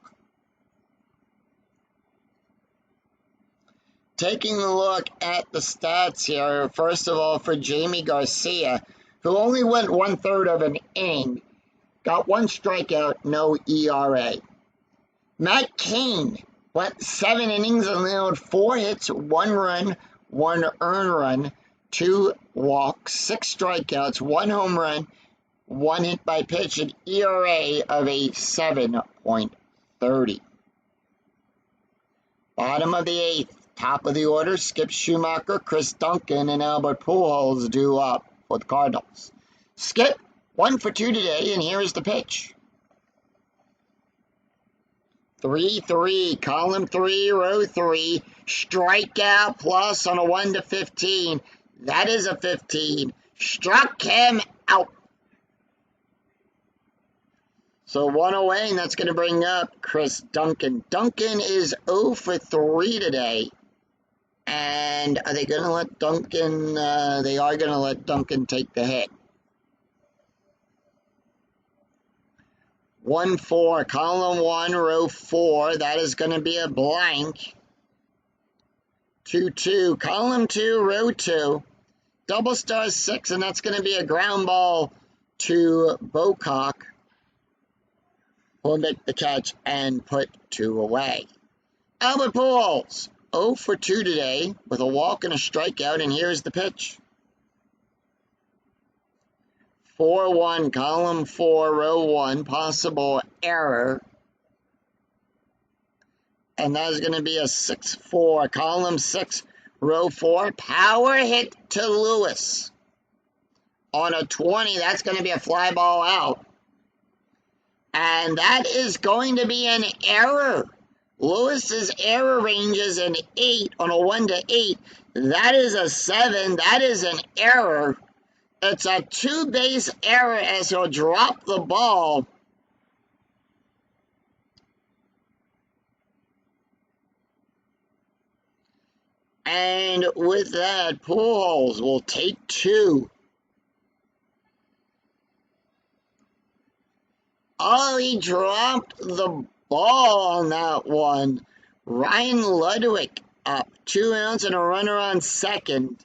Taking a look at the stats here, first of all, for Jamie Garcia, who only went 1/3 of an inning, got 1 strikeout, no ERA. Matt Cain went 7 innings, allowed 4 hits, 1 run, 1 earned run, 2 walks, 6 strikeouts, 1 home run, 1 hit by pitch, an ERA of a 7.30. Bottom of the 8th, Top of the order, Skip Schumacher, Chris Duncan, and Albert Pujols due up for the Cardinals. Skip, 1 for 2 today, and here is the pitch. 3-3, column 3, row 3, strikeout plus on a 1-15. That is a 15. Struck him out. So 1 away, and that's going to bring up Chris Duncan. Duncan is 0 for 3 today. And are they going to let Duncan, they are going to let Duncan take the hit. 1-4, column 1, row 4, that is going to be a blank. 2-2, column 2, row 2, double star 6, and that's going to be a ground ball to Bocock. Will make the catch and put 2 away. Albert Pujols, 0 for 2 today with a walk and a strikeout, and here's the pitch. 4-1, column 4, row 1, possible error. And that is going to be a 6-4, column 6, row 4, power hit to Lewis. On a 20, that's going to be a fly ball out. And that is going to be an error. Lewis's error range is an 8 on a 1-8. That is a 7. That is an error. It's a 2-base error as he'll drop the ball. And with that, Pujols will take 2. Oh, he dropped the ball on that one. Ryan Ludwig up. 2 outs and a runner on second.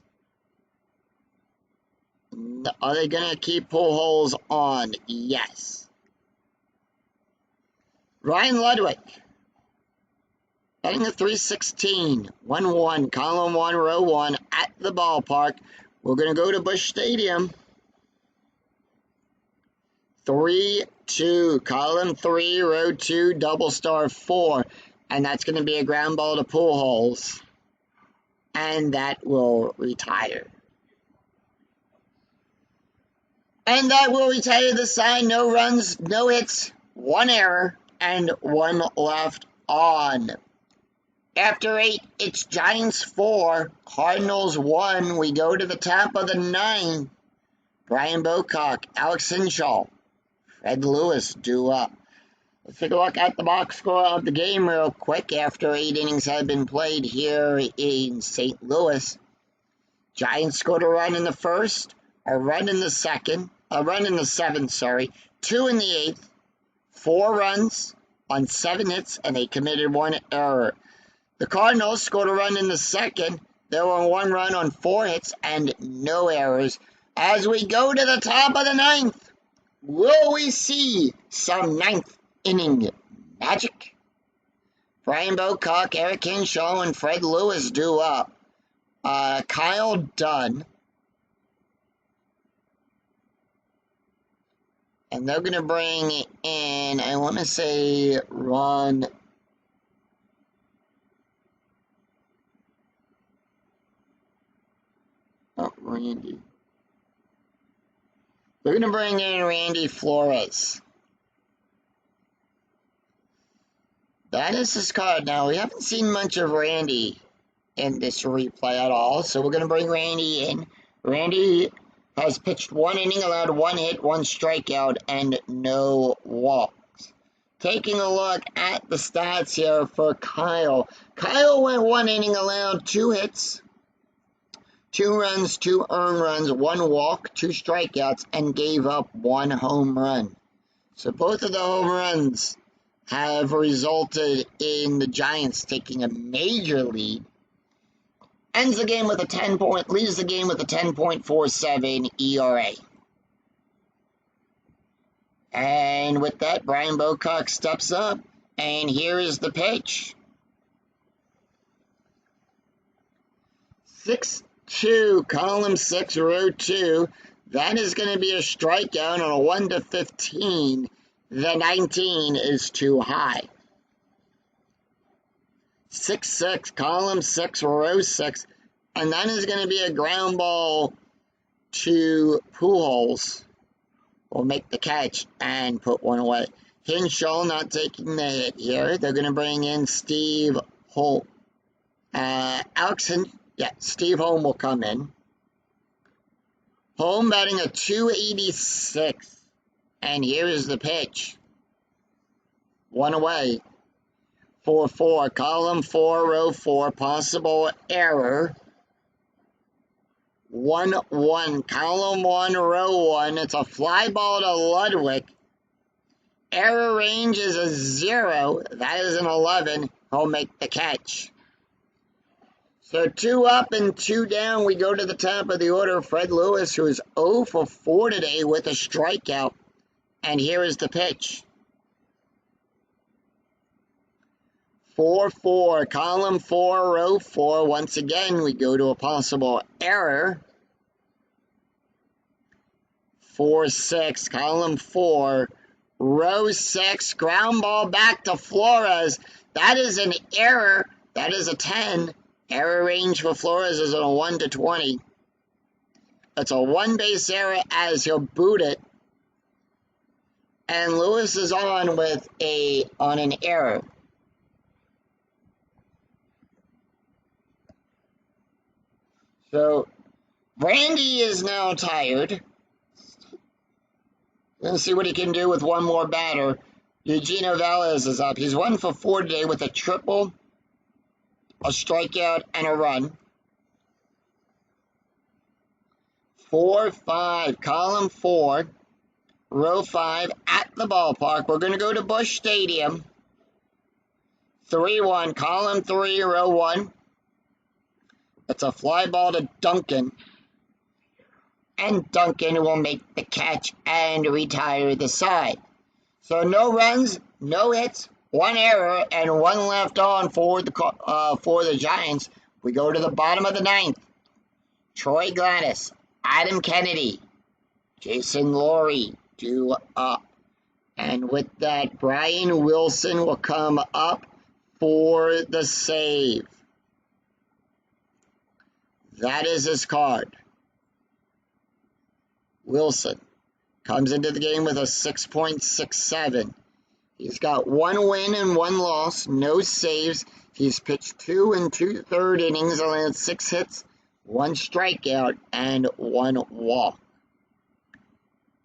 Are they going to keep Pujols on? Yes. Ryan Ludwig. Batting a 316. 1-1. Column 1, row 1 at the ballpark. We're going to go to Busch Stadium. 3-2, column 3, row 2, double star 4, and that's going to be a ground ball to Pujols, and that will retire. And that will retire the side. No runs, no hits, 1 error, and 1 left on. After 8, it's Giants 4, Cardinals 1. We go to the top of the 9. Brian Bocock, Alex Hinshaw, Fred Lewis due up. Let's take a look at the box score of the game real quick after 8 innings have been played here in St. Louis. Giants scored a run in the first, a run in the second, a run in the 7th, 2 in the 8th, 4 runs on 7 hits, and they committed 1 error. The Cardinals scored a run in the second. There were 1 run on 4 hits and no errors. As we go to the top of the 9th, will we see some 9th inning magic? Brian Bocock, Eric Hinshaw, and Fred Lewis due up. Kyle Dunn. And they're going to bring in, I want to say, Ron. Oh, Randy. They're going to bring in Randy Flores. That is his card. Now, we haven't seen much of Randy in this replay at all, so we're going to bring Randy in. Randy has pitched 1 inning, allowed 1 hit, 1 strikeout, and no walks. Taking a look at the stats here for Kyle. Kyle went 1 inning, allowed 2 hits, 2 runs, 2 earned runs, 1 walk, 2 strikeouts, and gave up 1 home run. So both of the home runs have resulted in the Giants taking a major lead. Leads the game with a 10.47 ERA. And with that, Brian Bocock steps up, and here is the pitch. 6-2, column 6, row 2. That is going to be a strikeout on a 1-15. The 19 is too high. 6-6, column 6, row 6. And that is going to be a ground ball to Pujols. Will make the catch and put one away. Hinshaw not taking the hit here. They're going to bring in Steve Holm. Steve Holm will come in. Holm batting a 286. And here is the pitch. One away. 4-4, column 4, row 4, possible error. 1-1, column 1, row 1. It's a fly ball to Ludwig. Error range is a 0. That is an 11. He'll make the catch. So 2 up and 2 down. We go to the top of the order. Fred Lewis, who is 0 for 4 today with a strikeout. And here is the pitch. 4-4, column 4, row 4. Once again, we go to a possible error. 4-6, column 4, row 6. Ground ball back to Flores. That is an error. That is a 10. Error range for Flores is a 1 to 20. It's a 1-base error as he'll boot it. And Lewis is on an error. So, Brandy is now tired. Let's see what he can do with one more batter. Eugenio Velez is up. He's 1 for 4 today with a triple, a strikeout, and a run. 4-5, column 4, row 5, at the ballpark. We're going to go to Busch Stadium. 3-1, column 3, row 1. It's a fly ball to Duncan. And Duncan will make the catch and retire the side. So no runs, no hits, 1 error, and 1 left on for the Giants. We go to the bottom of the 9th. Troy Gladys, Adam Kennedy, Jason Laurie due up. And with that, Brian Wilson will come up for the save. That is his card. Wilson comes into the game with a 6.67. He's got 1 win and 1 loss, no saves. He's pitched 2 2/3 innings, only had 6 hits, 1 strikeout, and 1 walk.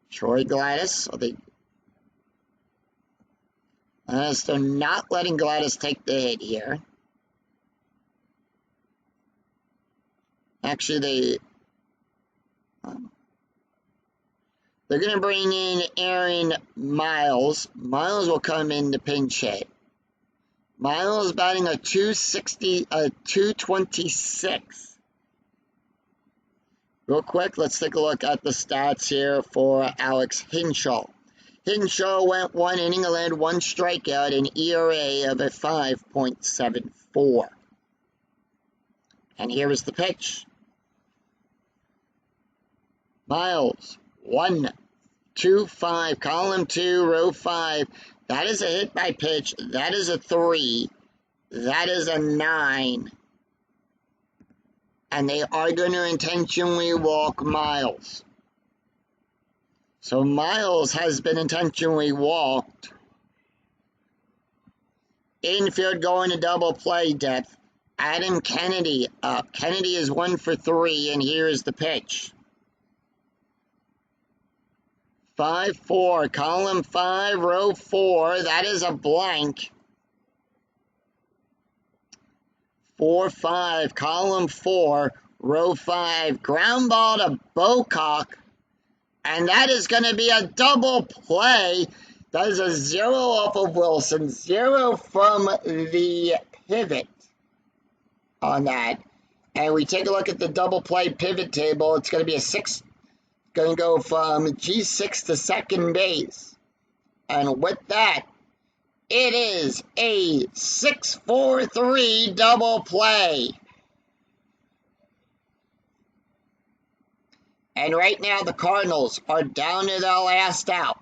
Troy Gladys, they're not letting Gladys take the hit here. Actually, they're going to bring in Aaron Miles. Miles will come in to pinch hit. Miles batting a 226. Real quick, let's take a look at the stats here for Alex Hinshaw. Hinshaw went 1 inning, allowed 1 strikeout, an ERA of a 5.74. And here is the pitch. Miles, 1-2-5, column 2, row 5. That is a hit by pitch. That is a 3. That is a 9. And they are going to intentionally walk Miles. So Miles has been intentionally walked. Infield going to double play depth. Adam Kennedy up. Kennedy is 1 for 3, and here is the pitch. 5-4, column 5, row 4. That is a blank. 4-5, column 4, row 5. Ground ball to Bocock. And that is going to be a double play. That is a 0 off of Wilson. 0 from the pivot on that. And we take a look at the double play pivot table. It's going to be a 6. Going to go from G6 to second base. And with that, it is a 6-4-3 double play. And right now, the Cardinals are down to their last out.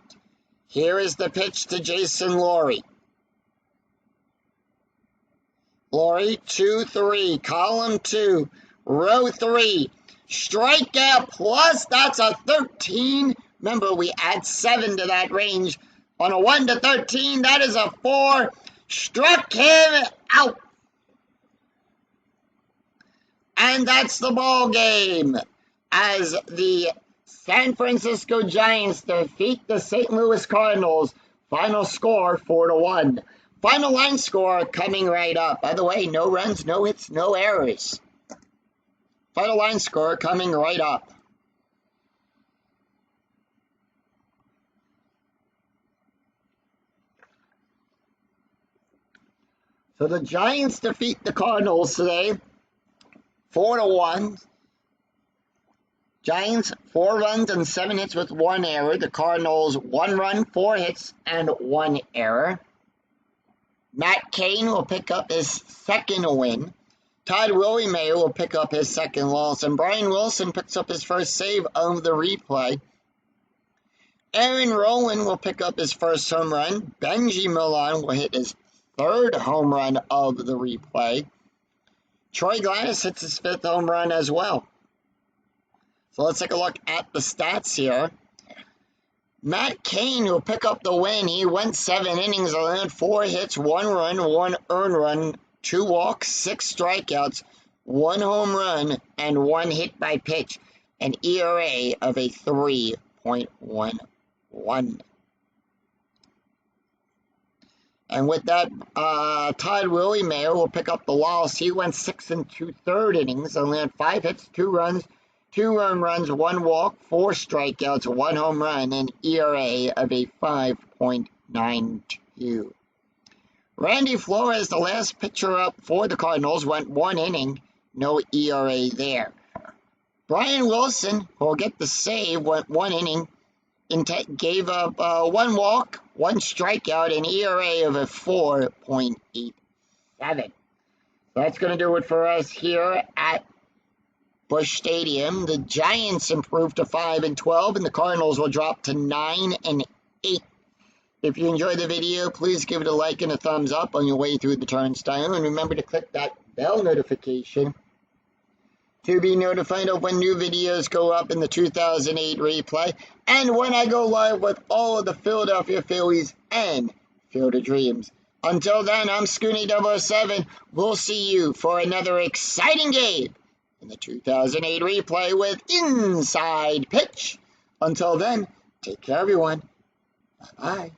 Here is the pitch to Jason Laurie. Lori, 2-3, column 2, row 3. Strikeout plus, that's a 13. Remember, we add 7 to that range. On a 1 to 13, that is a 4. Struck him out. And that's the ball game as the San Francisco Giants defeat the St. Louis Cardinals. Final score 4-1. Final line score coming right up. By the way, no runs, no hits, no errors. Final line score coming right up. So the Giants defeat the Cardinals today, 4-1. Giants, 4 runs and 7 hits with 1 error. The Cardinals, 1 run, 4 hits, and 1 error. Matt Cain will pick up his second win. Todd Williemayer will pick up his second loss. And Brian Wilson picks up his first save of the replay. Aaron Rowland will pick up his first home run. Benji Milan will hit his third home run of the replay. Troy Gladys hits his 5th home run as well. So let's take a look at the stats here. Matt Cain will pick up the win. He went 7 innings, allowed 4 hits, 1 run, 1 earned run, 2 walks, 6 strikeouts, 1 home run, and 1 hit by pitch. An ERA of a 3.11. And with that, Todd Williemayer will pick up the loss. He went 6 2/3 innings, allowed 5 hits, 2 runs, 2 earned runs, 1 walk, 4 strikeouts, 1 home run, and ERA of a 5.92. Randy Flores, the last pitcher up for the Cardinals, went 1 inning, no ERA there. Brian Wilson, who will get the save, went 1 inning, gave up 1 walk, 1 strikeout, an ERA of a 4.87. That's going to do it for us here at Busch Stadium. The Giants improved to 5-12, and the Cardinals will drop to 9-8. If you enjoyed the video, please give it a like and a thumbs up on your way through the turnstile, and remember to click that bell notification to be notified of when new videos go up in the 2008 replay, and when I go live with all of the Philadelphia Phillies and Field of Dreams. Until then, I'm Scooney 007. We'll see you for another exciting game in the 2008 replay with Inside Pitch. Until then, take care, everyone. Bye-bye.